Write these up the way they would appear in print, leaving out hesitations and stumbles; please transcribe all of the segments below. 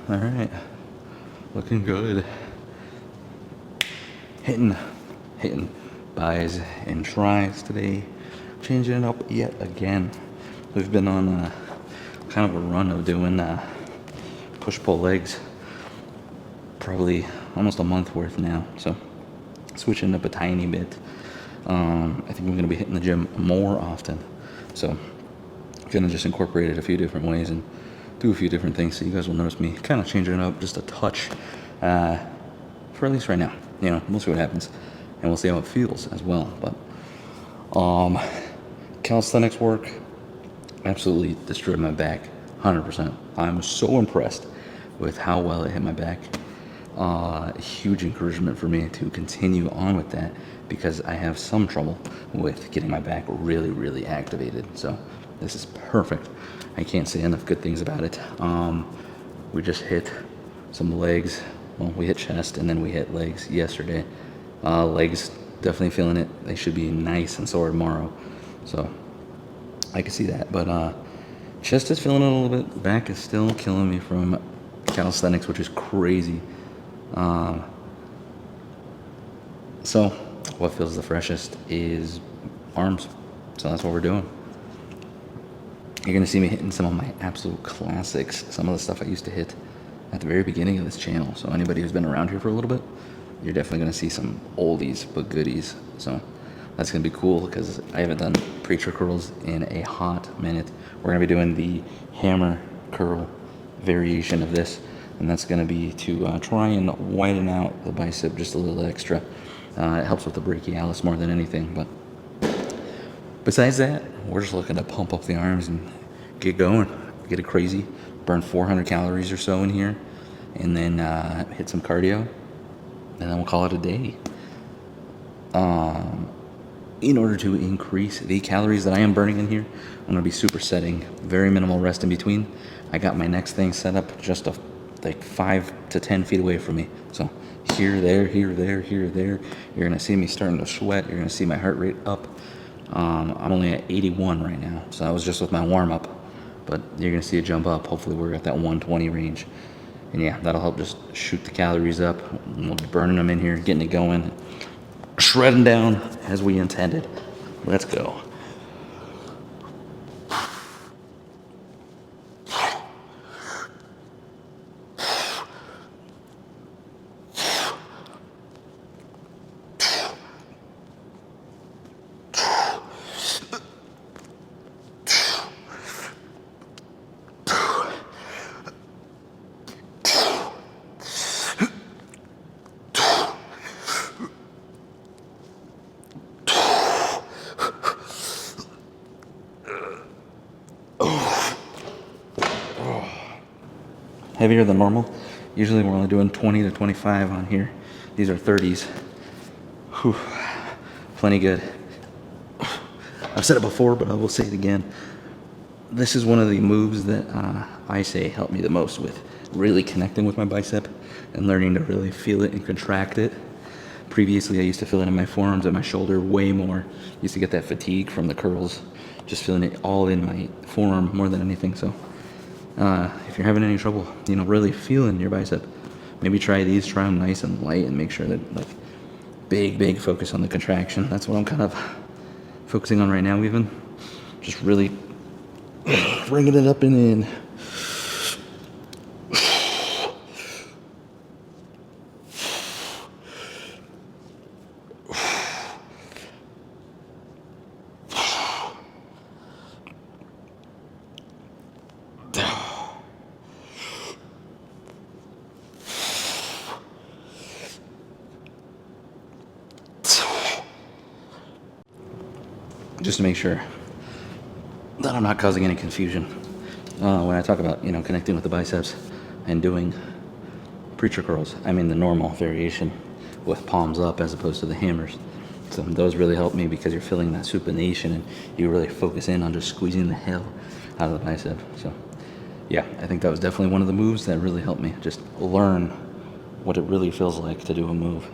All right, looking good. Hitting buys and tries today. Changing it up yet again. We've been on kind of a run of doing push-pull legs, probably almost a month worth now. So switching up a tiny bit. I think I'm gonna be hitting the gym more often. So gonna just incorporate it a few different ways and do a few different things. So you guys will notice me kind of changing it up just a touch for at least right now. You know, we'll see what happens, and we'll see how it feels as well. But calisthenics work absolutely destroyed my back, 100%. I'm so impressed with how well it hit my back. Huge encouragement for me to continue on with that because I have some trouble with getting my back really activated. So this is perfect. I can't say enough good things about it. We just hit some legs. Well, we hit chest and then we hit legs yesterday. Legs, definitely feeling it. They should be nice and sore tomorrow. So I can see that. But chest is feeling it a little bit. Back is still killing me from calisthenics, which is crazy. So what feels the freshest is arms. So that's what we're doing. You're gonna see me hitting some of my absolute classics, some of the stuff I used to hit at the very beginning of this channel. So anybody who's been around here for a little bit, you're definitely gonna see some oldies but goodies. So that's gonna be cool because I haven't done preacher curls in a hot minute. We're gonna be doing the hammer curl variation of this, and that's gonna be to try and widen out the bicep just a little extra. It helps with the brachialis more than anything, but besides that, we're just looking to pump up the arms and get going, get it crazy, burn 400 calories or so in here, and then hit some cardio, and then we'll call it a day. In order to increase the calories that I am burning in here, I'm gonna be supersetting, very minimal rest in between. I got my next thing set up just like 5 to 10 feet away from me. So here, there, here, there, here, there. You're gonna see me starting to sweat. You're gonna see my heart rate up. I'm only at 81 right now, so that was just with my warm-up, but you're gonna see it jump up. Hopefully we're at that 120 range, and yeah, that'll help just shoot the calories up. We'll be burning them in here, getting it going, shredding down as we intended. Let's go. Heavier than normal. Usually we're only doing 20 to 25 on here. These are 30s. Whew. Plenty good. I've said it before, but I will say it again. This is one of the moves that I say helped me the most with really connecting with my bicep and learning to really feel it and contract it. Previously, I used to feel it in my forearms and my shoulder way more. Used to get that fatigue from the curls, just feeling it all in my forearm more than anything. So if you're having any trouble, you know, really feeling your bicep, maybe try these, try them nice and light, and make sure that, like, big focus on the contraction. That's what I'm kind of focusing on right now, even. Just really bringing it up and in. Just to make sure that I'm not causing any confusion when I talk about, you know, connecting with the biceps and doing preacher curls. I mean the normal variation with palms up as opposed to the hammers. So those really help me because you're feeling that supination and you really focus in on just squeezing the hell out of the bicep. So yeah, I think that was definitely one of the moves that really helped me just learn what it really feels like to do a move.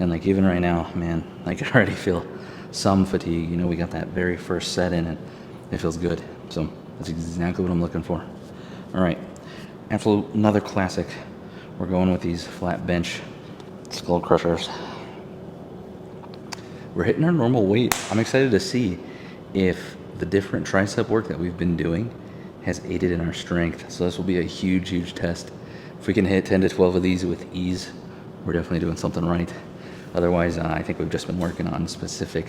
And like even right now, man, I can already feel some fatigue. You know, we got that very first set in and it feels good. So that's exactly what I'm looking for. All right, Absolute another classic. We're going with these flat bench skull crushers. We're hitting our normal weight. I'm excited to see if the different tricep work that we've been doing has aided in our strength. So this will be a huge, huge test. If we can hit 10 to 12 of these with ease, we're definitely doing something right. Otherwise, I think we've just been working on specific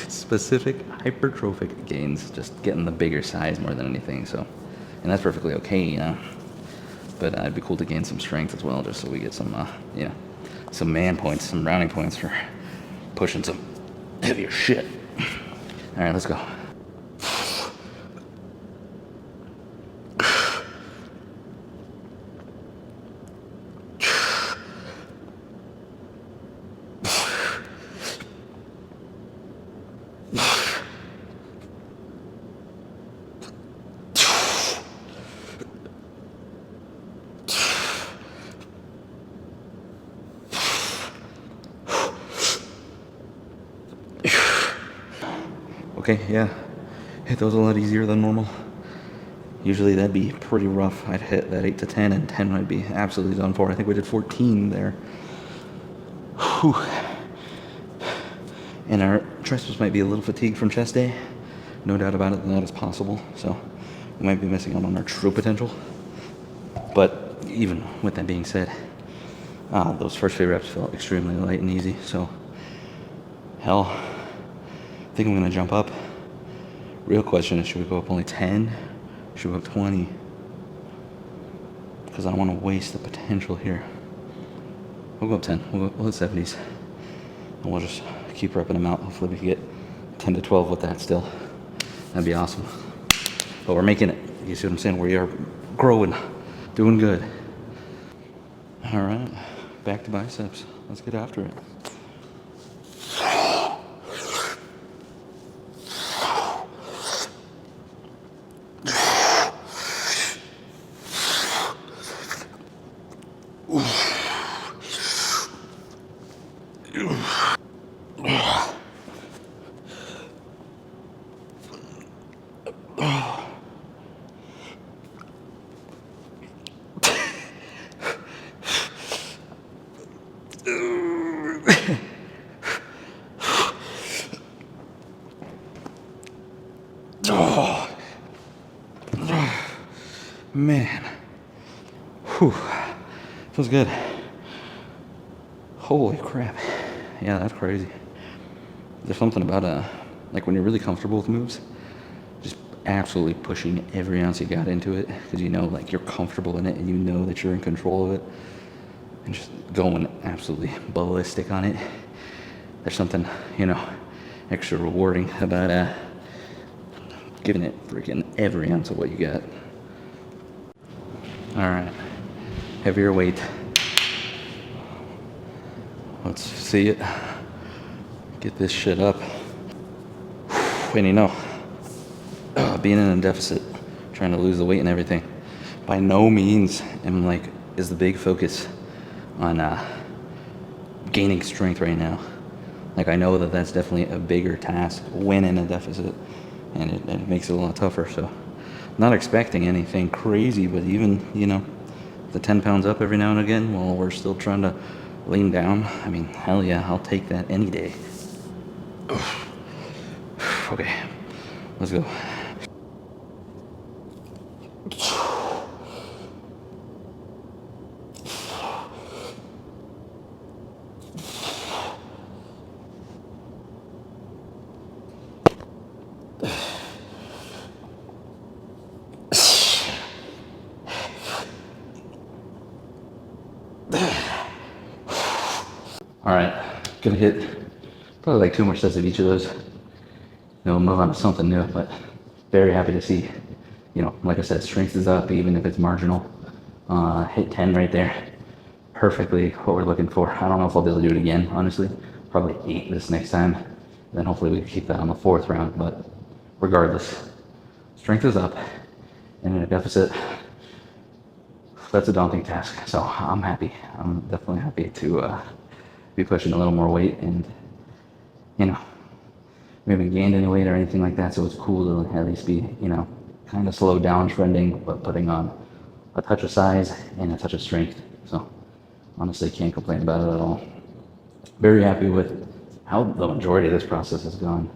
specific hypertrophic gains, just getting the bigger size more than anything. So, and that's perfectly okay, you know. But it'd be cool to gain some strength as well, just so we get some, you know, some man points, some brownie points for pushing some heavier shit. All right, let's go. Okay, yeah, hit those a lot easier than normal. Usually that'd be pretty rough. I'd hit that 8 to 10, and 10 would be absolutely done for. I think we did 14 there. Whew. And our triceps might be a little fatigued from chest day. No doubt about it, that is possible. So we might be missing out on our true potential. But even with that being said, those first few reps felt extremely light and easy. So, hell, I think I'm gonna jump up. Real question is, should we go up only 10? Should we go up 20? Because I don't want to waste the potential here. We'll go up 10. We'll hit 70s. And we'll just keep repping them out. Hopefully we can get 10 to 12 with that still. That'd be awesome. But we're making it. You see what I'm saying? We are growing. Doing good. All right. Back to biceps. Let's get after it. Man, whew, feels good. Holy crap. Yeah, that's crazy. There's something about like when you're really comfortable with moves, just absolutely pushing every ounce you got into it, because you know, like, you're comfortable in it and you know that you're in control of it, and just going absolutely ballistic on it. There's something, you know, extra rewarding about giving it freaking every ounce of what you got. All right, heavier weight. Let's see it. Get this shit up. And you know, being in a deficit, trying to lose the weight and everything, by no means is the big focus on gaining strength right now. Like, I know that that's definitely a bigger task when in a deficit, and it makes it a lot tougher. So, not expecting anything crazy, but even, you know, the 10 pounds up every now and again while we're still trying to lean down. I mean, hell yeah, I'll take that any day. Okay, let's go. All right, gonna hit probably like 2 more sets of each of those. We'll move on to something new, but very happy to see, you know, like I said, strength is up, even if it's marginal. Hit 10 right there. Perfectly what we're looking for. I don't know if I'll be able to do it again, honestly. Probably 8 this next time. Then hopefully we can keep that on the 4th round, but regardless, strength is up, and in a deficit, that's a daunting task. So I'm happy. I'm definitely happy to be pushing a little more weight, and, you know, we haven't gained any weight or anything like that, so it's cool to at least be, you know, kind of slow down trending, but putting on a touch of size and a touch of strength. So honestly, can't complain about it at all. Very happy with how the majority of this process has gone.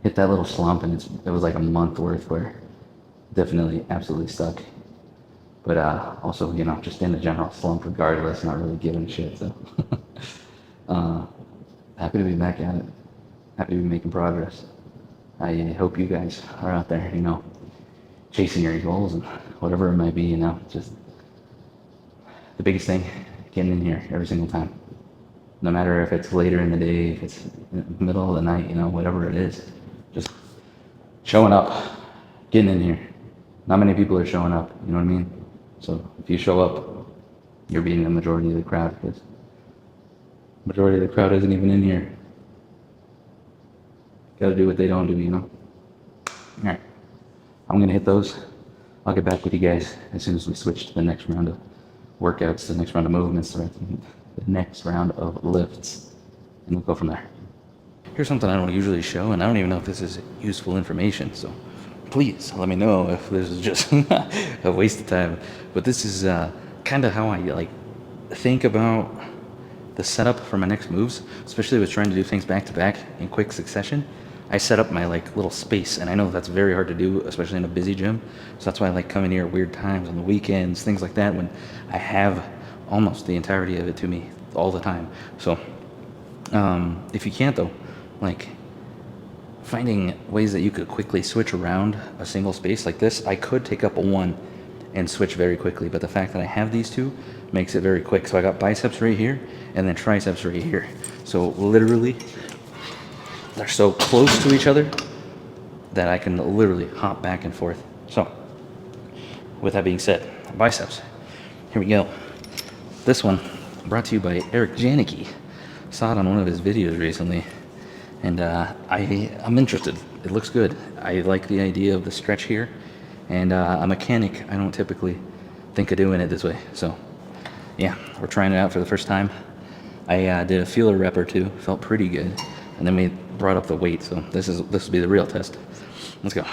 Hit that little slump, and it was like a month worth where definitely absolutely stuck. But also, just in a general slump regardless, not really giving a shit. So uh, happy to be back at it. Happy to be making progress. I hope you guys are out there, chasing your goals and whatever it might be, just the biggest thing, getting in here every single time. No matter if it's later in the day, if it's in the middle of the night, whatever it is, just showing up, getting in here. Not many people are showing up, you know what I mean? So if you show up, you're beating the majority of the crowd, because the majority of the crowd isn't even in here. Gotta do what they don't do. Alright, I'm gonna hit those. I'll get back with you guys as soon as we switch to the next round of workouts, the next round of movements, the next round of lifts, and we'll go from there. Here's something I don't usually show, and I don't even know if this is useful information, so please let me know if this is just a waste of time. But this is kind of how I think about the setup for my next moves, especially with trying to do things back to back in quick succession. I set up my little space, and I know that's very hard to do, especially in a busy gym. So that's why I like coming here at weird times on the weekends, things like that, when I have almost the entirety of it to me all the time. So if you can't though, finding ways that you could quickly switch around a single space like this, I could take up a 1 and switch very quickly, but the fact that I have these two makes it very quick. So I got biceps right here and then triceps right here. So literally, they're so close to each other that I can literally hop back and forth. So with that being said, biceps, here we go. This one brought to you by Eric Janicki. Saw it on one of his videos recently, and I'm interested. It looks good. I like the idea of the stretch here, and a mechanic, I don't typically think of doing it this way. So yeah, we're trying it out for the first time. I did a feeler rep or two, felt pretty good, and then we brought up the weight. So this will be the real test. Let's go.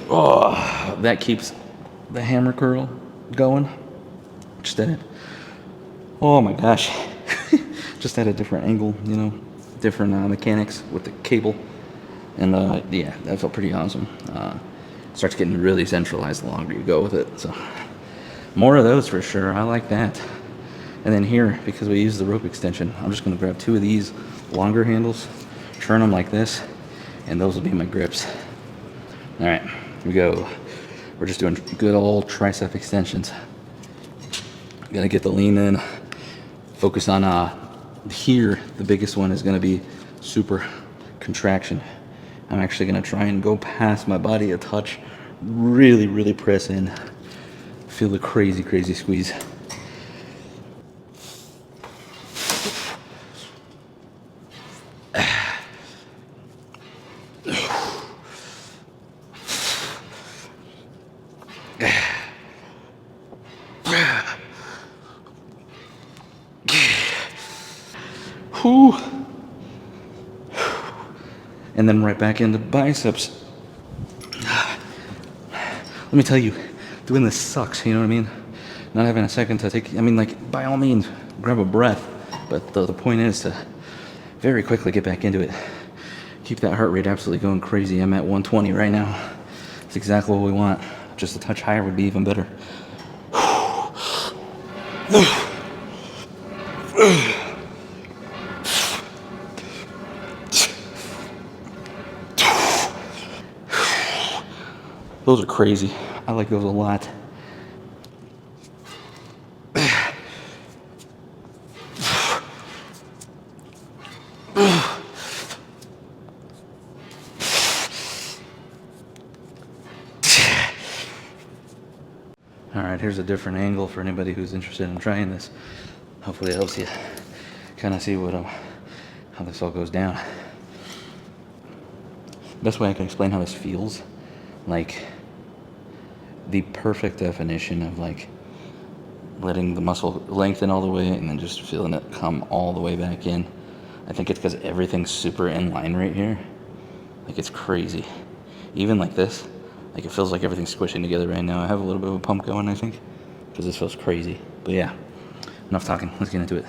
Oh, that keeps the hammer curl going. Just at it. Oh my gosh. Just at a different angle, different mechanics with the cable. And yeah, that felt pretty awesome. Starts getting really centralized the longer you go with it. So more of those for sure. I like that. And then here, because we use the rope extension, I'm just going to grab 2 of these longer handles, turn them like this, and those will be my grips. All right, here we go. We're just doing good old tricep extensions. Gotta get the lean in. Focus on here. The biggest one is going to be super contraction. I'm actually going to try and go past my body a touch. Really, really press in. Feel the crazy, crazy squeeze. Whew. And then right back into biceps. Let me tell you, doing this sucks, you know what I mean? Not having a second to take, by all means, grab a breath. But the point is to very quickly get back into it. Keep that heart rate absolutely going crazy. I'm at 120 right now. It's exactly what we want. Just a touch higher would be even better. Those are crazy. I like those a lot. Alright, here's a different angle for anybody who's interested in trying this. Hopefully it helps you kind of see how this all goes down. Best way I can explain how this feels, the perfect definition of like letting the muscle lengthen all the way and then just feeling it come all the way back in. I think it's because everything's super in line right here. Like, it's crazy. Even like this, like, it feels like everything's squishing together right now. I have a little bit of a pump going, I think, because this feels crazy. But yeah, enough talking. Let's get into it.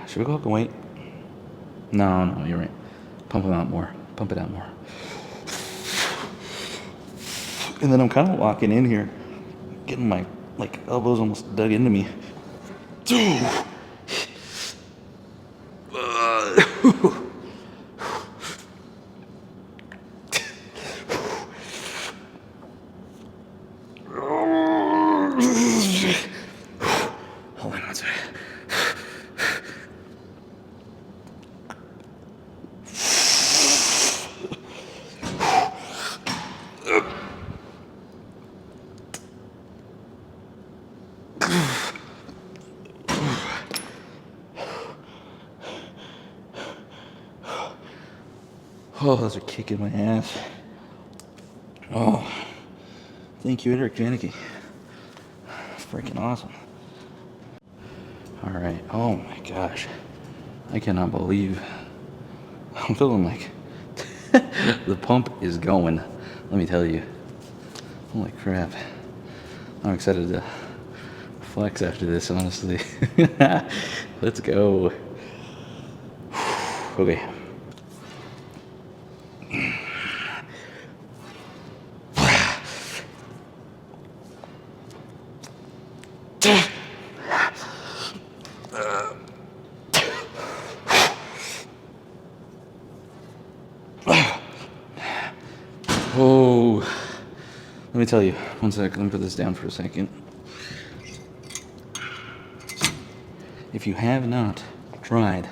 Should we go up and wait? No, you're right. Pump them out more. Pump it out more. And then I'm kind of locking in here, getting my like elbows almost dug into me. Hold on one second. Oh, those are kicking my ass. Oh, thank you, Eric Janicki. Freaking awesome. All right. Oh my gosh, I cannot believe I'm feeling like the pump is going. Let me tell you. Holy crap! I'm excited to flex after this. Honestly, let's go. Okay. Oh, let me tell you. One sec. Let me put this down for a second. If you have not tried,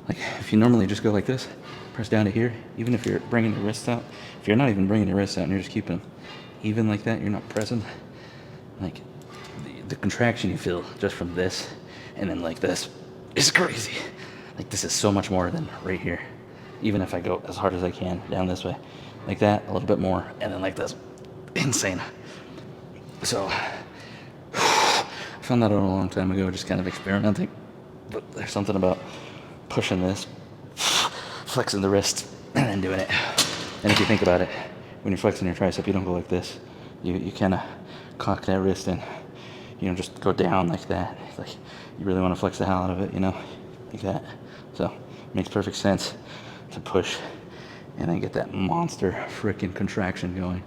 like, if you normally just go like this, press down to here, even if you're bringing your wrists out, if you're not even bringing your wrists out and you're just keeping them even like that, you're not pressing, like, the contraction you feel just from this and then like this is crazy. Like, this is so much more than right here. Even if I go as hard as I can down this way, like that, a little bit more, and then like this. Insane. So, I found that out a long time ago, just kind of experimenting. But there's something about pushing this, flexing the wrist, and then doing it. And if you think about it, when you're flexing your tricep, you don't go like this. You kind of cock that wrist and, you know, just go down like that. Like, you really want to flex the hell out of it, you know, like that. So, it makes perfect sense to push and then get that monster freaking contraction going.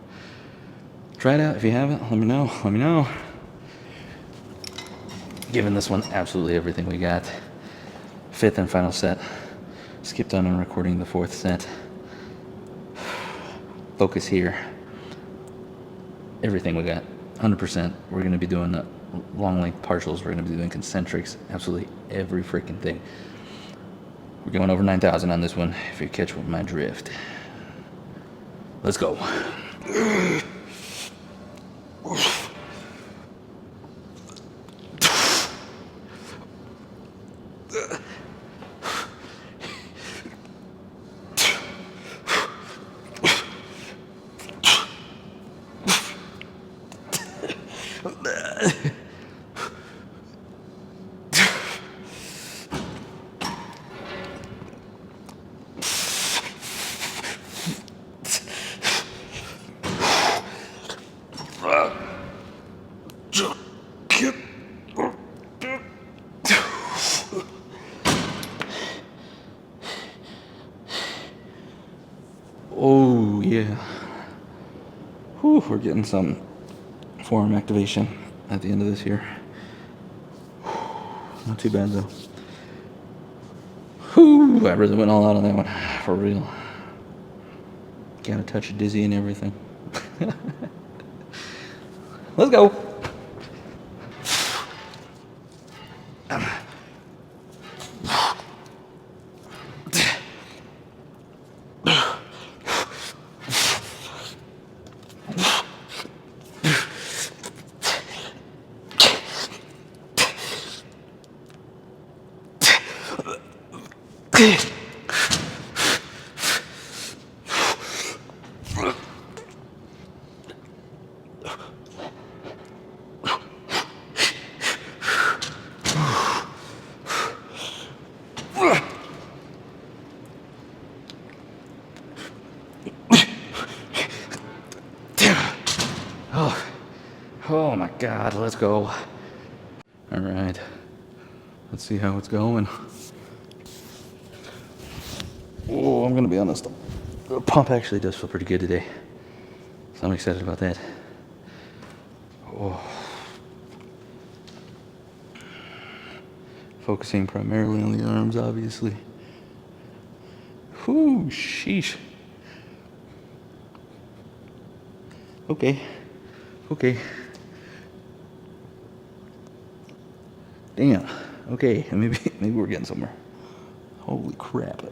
Try it out if you haven't. Let me know. Giving this one absolutely everything we got. Fifth and final set. Skipped on and recording the fourth set. Focus here. Everything we got. 100%. We're going to be doing the long length partials. We're going to be doing concentrics. Absolutely every freaking thing. We're going over 9,000 on this one, if you catch my drift. Let's go. Oh, yeah. Whew, we're getting some forearm activation at the end of this here. Not too bad, though. Whew, I really went all out on that one, for real. Got a touch of dizzy and everything. Let's go. God, let's go. All right. Let's see how it's going. Oh, I'm gonna be honest. The pump actually does feel pretty good today. So I'm excited about that. Oh. Focusing primarily on the arms, obviously. Whew, sheesh. Okay. Damn. Okay, maybe we're getting somewhere. Holy crap.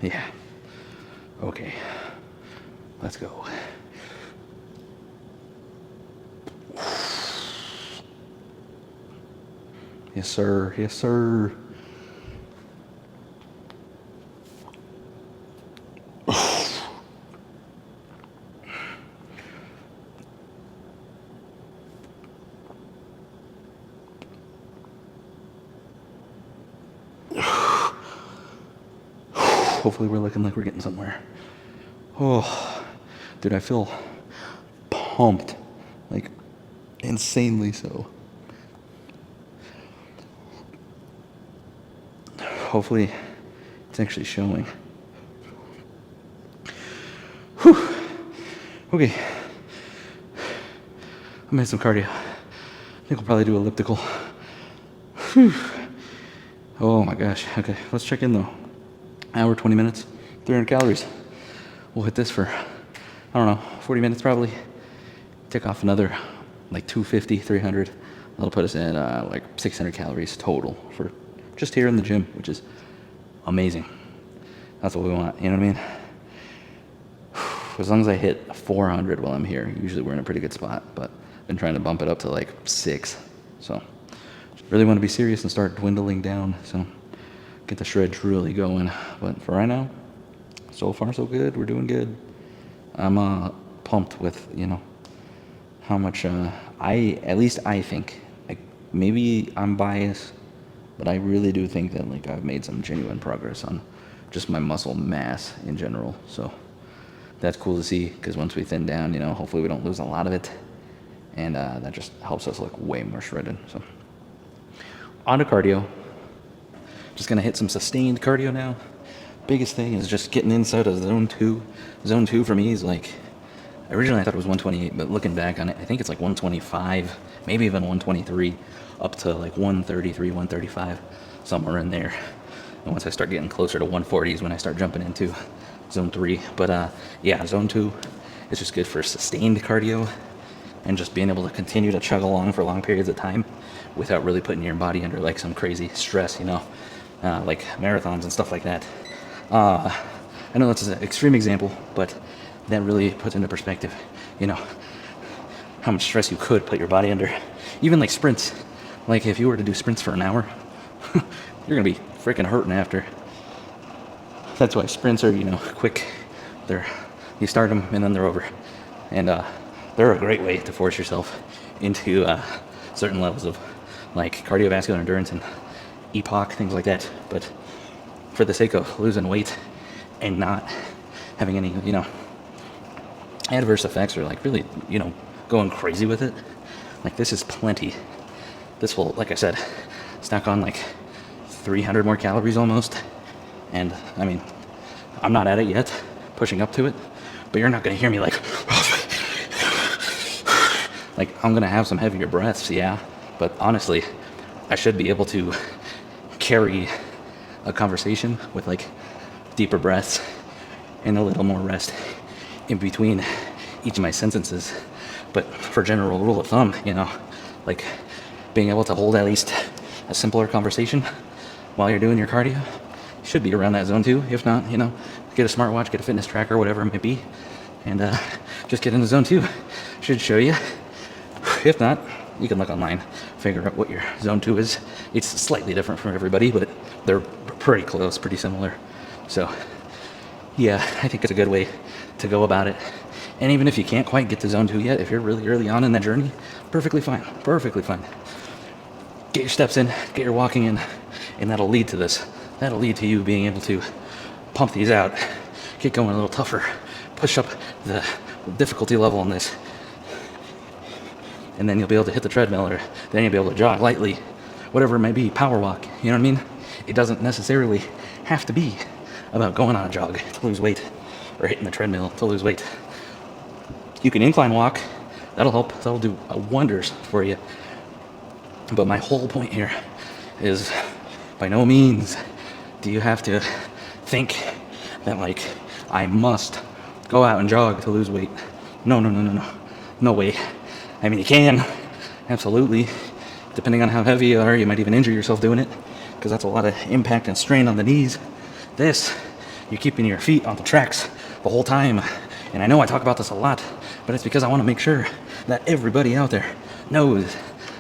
Yeah. Okay. Let's go. Yes, sir. Yes, sir. Hopefully we're looking like we're getting somewhere. Oh, dude, I feel pumped. Like, insanely so. Hopefully it's actually showing. Whew. Okay. I made some cardio. I think we'll probably do elliptical. Whew. Oh my gosh. Okay, let's check in though. Hour, 20 minutes, 300 calories. We'll hit this for, I don't know, 40 minutes probably. Take off another like 250, 300. That'll put us in like 600 calories total for just here in the gym, which is amazing. That's what we want, you know what I mean? As long as I hit 400 while I'm here, usually we're in a pretty good spot, but I've been trying to bump it up to like 6. So really want to be serious and start dwindling down. So get the shreds really going. But for right now, so far so good. We're doing good. I'm pumped with, you know, how much at least I think, like, maybe I'm biased, but I really do think that like I've made some genuine progress on just my muscle mass in general. So that's cool to see, because once we thin down, you know, hopefully we don't lose a lot of it, and that just helps us look way more shredded. So on to cardio. Just gonna hit some sustained cardio now. Biggest thing is just getting inside of zone 2. Zone 2 for me is like, originally I thought it was 128, but looking back on it, I think it's like 125, maybe even 123, up to like 133, 135, somewhere in there. And once I start getting closer to 140 is when I start jumping into zone 3. But yeah, zone 2 is just good for sustained cardio and just being able to continue to chug along for long periods of time without really putting your body under like some crazy stress, you know, like marathons and stuff like that. I know that's an extreme example, but that really puts into perspective, you know, how much stress you could put your body under. Even like sprints. Like if you were to do sprints for an hour, you're gonna be freaking hurting after. That's why sprints are, you know, quick. You start them and then they're over. And they're a great way to force yourself into certain levels of like cardiovascular endurance and EPOC, things like that. But for the sake of losing weight and not having any, you know, adverse effects or like really, you know, going crazy with it, like this is plenty. This will, like I said, stack on like 300 more calories almost. And I mean, I'm not at it yet, pushing up to it, but you're not gonna hear me like I'm gonna have some heavier breaths, yeah, but honestly, I should be able to carry a conversation with like deeper breaths and a little more rest in between each of my sentences. But for general rule of thumb, you know, like being able to hold at least a simpler conversation while you're doing your cardio should be around that zone 2. If not, you know, get a smartwatch, get a fitness tracker, whatever it might be, and just get into zone 2. Should show you. If not, you can look online, figure out what your zone 2 is. It's slightly different from everybody, but they're pretty close, pretty similar. So yeah, I think it's a good way to go about it. And even if you can't quite get to zone 2 yet, if you're really early on in that journey, perfectly fine, perfectly fine. Get your steps in, get your walking in, and that'll lead to this. That'll lead to you being able to pump these out, get going a little tougher, push up the difficulty level on this, and then you'll be able to hit the treadmill, or then you'll be able to jog lightly, whatever it may be, power walk, you know what I mean? It doesn't necessarily have to be about going on a jog to lose weight, or hitting the treadmill to lose weight. You can incline walk, that'll help, that'll do wonders for you. But my whole point here is, by no means do you have to think that, like, I must go out and jog to lose weight. No. No way. I mean, you can, absolutely. Depending on how heavy you are, you might even injure yourself doing it, because that's a lot of impact and strain on the knees. This, you're keeping your feet on the tracks the whole time. And I know I talk about this a lot, but it's because I want to make sure that everybody out there knows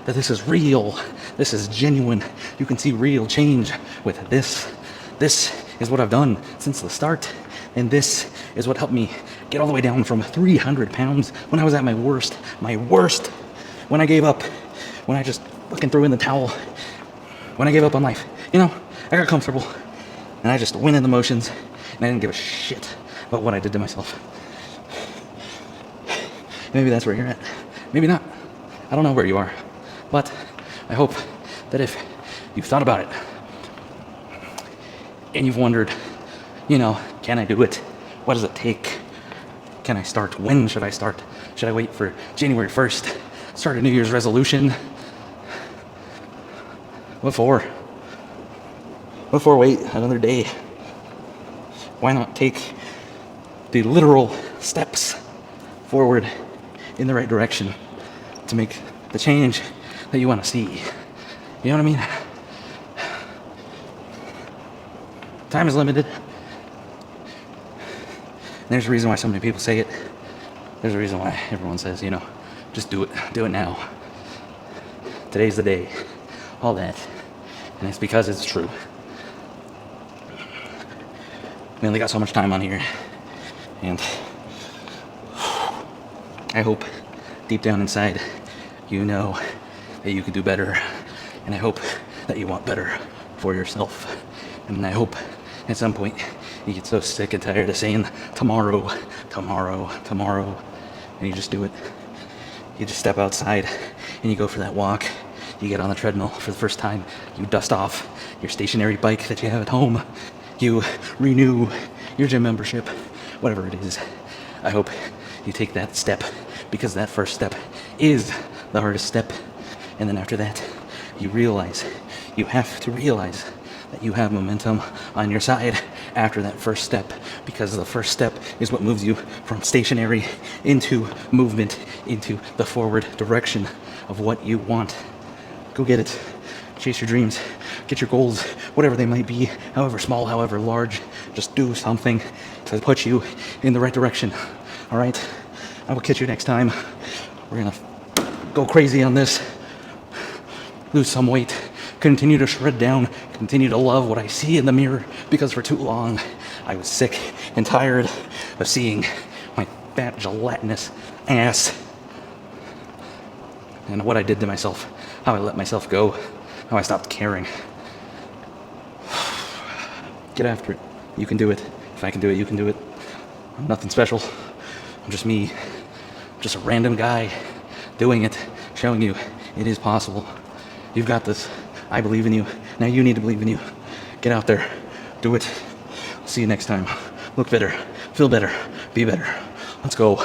that this is real. This is genuine. You can see real change with this. This is what I've done since the start. And this is what helped me get all the way down from 300 pounds when I was at my worst, when I gave up, when I just fucking threw in the towel, when I gave up on life. You know, I got comfortable and I just went in the motions and I didn't give a shit about what I did to myself. Maybe that's where you're at. Maybe not. I don't know where you are. But I hope that if you've thought about it and you've wondered, you know, can I do it? What does it take? Can I start? When should I start? Should I wait for January 1st? Start a New Year's resolution? What for? What for wait another day? Why not take the literal steps forward in the right direction to make the change that you want to see? You know what I mean? Time is limited. There's a reason why so many people say it. There's a reason why everyone says, you know, just do it now. Today's the day. All that. And it's because it's true. We only got so much time on here. And I hope deep down inside you know that you can do better. And I hope that you want better for yourself. And I hope at some point you get so sick and tired of saying tomorrow, and you just do it. You just step outside and you go for that walk. You get on the treadmill for the first time. You dust off your stationary bike that you have at home. You renew your gym membership, whatever it is. I hope you take that step, because that first step is the hardest step. And then after that, you have to realize that you have momentum on your side after that first step, because the first step is what moves you from stationary into movement, into the forward direction of what you want. Go get it. Chase your dreams. Get your goals, whatever they might be, however small, however large. Just do something to put you in the right direction. All right? I will catch you next time. We're going to go crazy on this. Lose some weight. Continue to shred down. Continue to love what I see in the mirror, because for too long I was sick and tired of seeing my fat, gelatinous ass. And what I did to myself. How I let myself go. How I stopped caring. Get after it. You can do it. If I can do it, you can do it. I'm nothing special. I'm just me. I'm just a random guy doing it, showing you it is possible. You've got this. I believe in you. Now you need to believe in you. Get out there. Do it. See you next time. Look better. Feel better. Be better. Let's go.